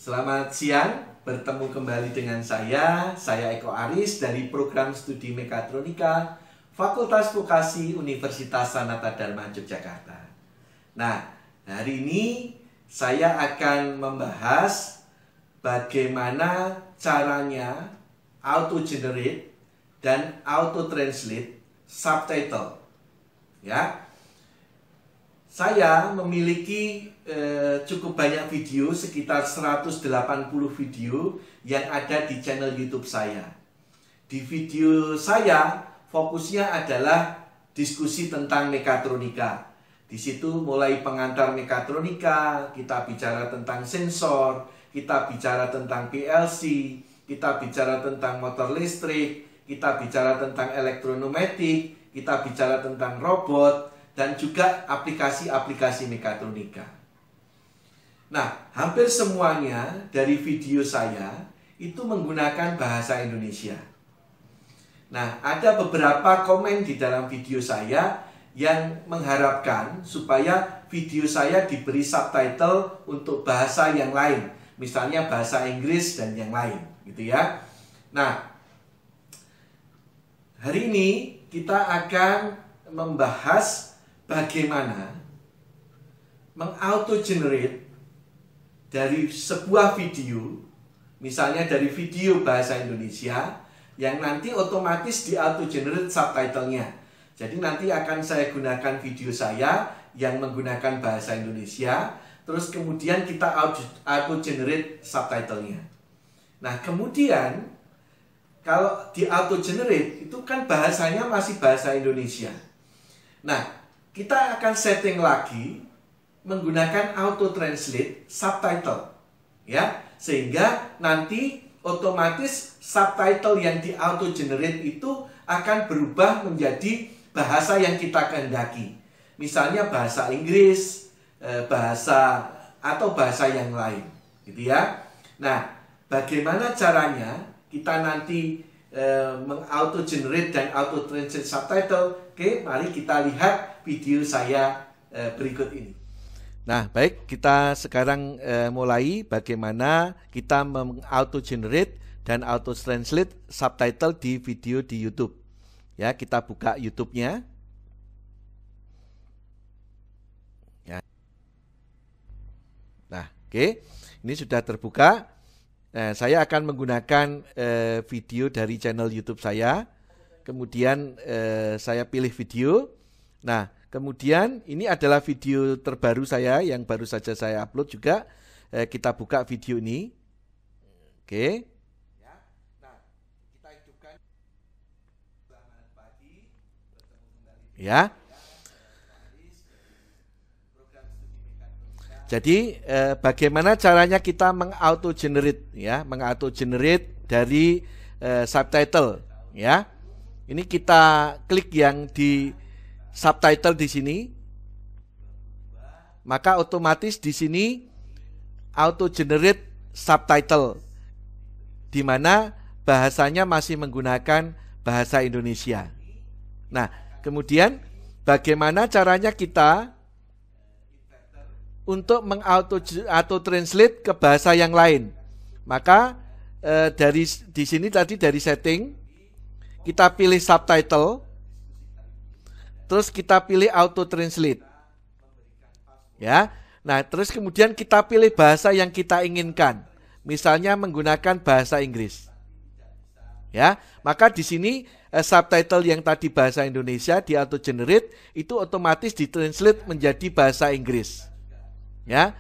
Selamat siang, bertemu kembali dengan saya Eko Aris dari program studi Mekatronika Fakultas Vokasi Universitas Sanata Dharma Yogyakarta. Nah, hari ini saya akan membahas bagaimana caranya auto-generate dan auto-translate subtitle. Ya, saya memiliki cukup banyak video, sekitar 180 video yang ada di channel YouTube saya. Di video saya fokusnya adalah diskusi tentang mekatronika. Di situ mulai pengantar mekatronika, kita bicara tentang sensor, kita bicara tentang PLC, kita bicara tentang motor listrik, kita bicara tentang elektronometik, kita bicara tentang robot, dan juga aplikasi-aplikasi mekatronika. Nah, hampir semuanya dari video saya itu menggunakan bahasa Indonesia. Nah, ada beberapa komen di dalam video saya yang mengharapkan supaya video saya diberi subtitle untuk bahasa yang lain, misalnya bahasa Inggris dan yang lain, gitu ya. Nah, hari ini kita akan membahas bagaimana meng-auto-generate dari sebuah video, misalnya dari video bahasa Indonesia, yang nanti otomatis di-auto-generate subtitlenya. Jadi nanti akan saya gunakan video saya yang menggunakan bahasa Indonesia, terus kemudian kita auto-generate subtitlenya. Nah, kemudian kalau di-auto-generate itu kan bahasanya masih bahasa Indonesia. Nah, kita akan setting lagi menggunakan auto translate subtitle, ya, sehingga nanti otomatis subtitle yang di auto generate itu akan berubah menjadi bahasa yang kita kehendaki, misalnya bahasa Inggris, bahasa atau bahasa yang lain, gitu ya. Nah, bagaimana caranya kita nanti meng-auto generate dan auto translate subtitle? Oke, mari kita lihat video saya berikut ini. Nah, baik, kita sekarang mulai bagaimana kita meng-auto-generate dan auto-translate subtitle di video di YouTube. Ya, kita buka YouTube-nya. Ya. Nah, oke, ini sudah terbuka. Nah, saya akan menggunakan video dari channel YouTube saya. Kemudian saya pilih video. Nah, kemudian ini adalah video terbaru saya yang baru saja saya upload juga. Kita buka video ini. Oke. Ya. Jadi bagaimana caranya kita meng-auto-generate, ya, meng-auto-generate dari subtitle, ya. Ini kita klik yang di subtitle di sini, maka otomatis di sini auto generate subtitle, di mana bahasanya masih menggunakan bahasa Indonesia. Nah, kemudian bagaimana caranya kita untuk meng-auto translate ke bahasa yang lain? Maka dari di sini tadi dari setting kita pilih subtitle. Terus kita pilih auto translate. Ya. Nah, terus kemudian kita pilih bahasa yang kita inginkan. Misalnya menggunakan bahasa Inggris. Ya, maka di sini subtitle yang tadi bahasa Indonesia di auto generate itu otomatis ditranslate menjadi bahasa Inggris. Ya.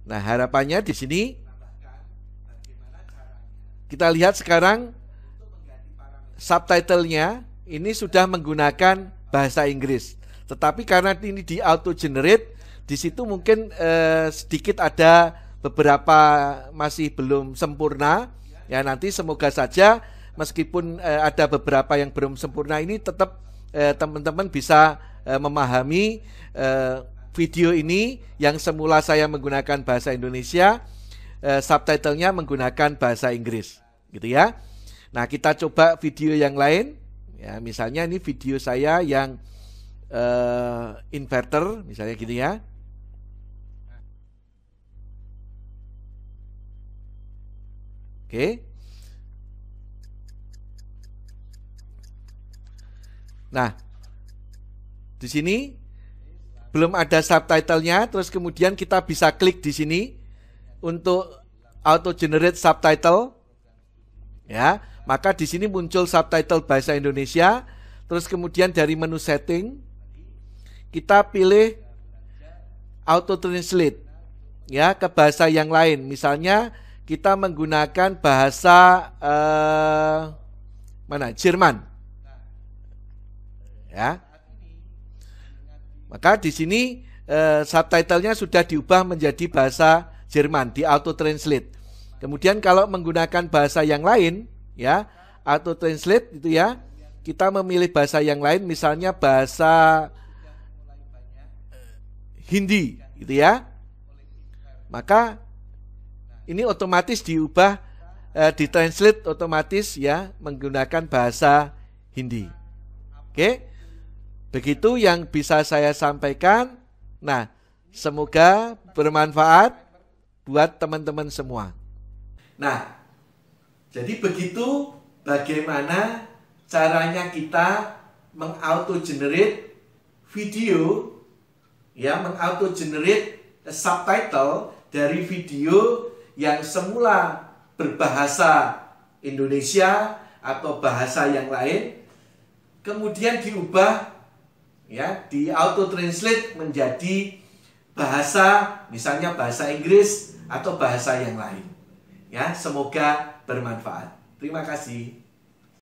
Nah, harapannya di sini kita lihat sekarang subtitlenya ini sudah menggunakan bahasa Inggris, tetapi karena ini di auto generate, di situ mungkin sedikit ada beberapa masih belum sempurna. Ya, nanti semoga saja meskipun ada beberapa yang belum sempurna ini tetap teman-teman bisa memahami video ini yang semula saya menggunakan bahasa Indonesia, subtitlenya menggunakan bahasa Inggris, gitu ya. Nah, kita coba video yang lain. Ya, misalnya ini video saya yang inverter, misalnya gitu ya. Oke. Nah, di sini belum ada subtitlenya, terus kemudian kita bisa klik di sini untuk auto generate subtitle. Ya, maka di sini muncul subtitle bahasa Indonesia. Terus kemudian dari menu setting kita pilih auto translate ya ke bahasa yang lain. Misalnya kita menggunakan bahasa Jerman. Ya. Maka di sini subtitlenya sudah diubah menjadi bahasa Jerman di auto translate. Kemudian kalau menggunakan bahasa yang lain ya, auto translate itu ya, kita memilih bahasa yang lain, misalnya bahasa Hindi gitu ya. Maka ini otomatis diubah, ditranslate otomatis ya menggunakan bahasa Hindi. Oke. Begitu yang bisa saya sampaikan. Nah, semoga bermanfaat buat teman-teman semua. Nah, jadi begitu bagaimana caranya kita mengauto-generate video, ya, mengauto-generate subtitle dari video yang semula berbahasa Indonesia atau bahasa yang lain, kemudian diubah, ya, di auto translate menjadi bahasa, misalnya bahasa Inggris atau bahasa yang lain. Ya, semoga bermanfaat. Terima kasih.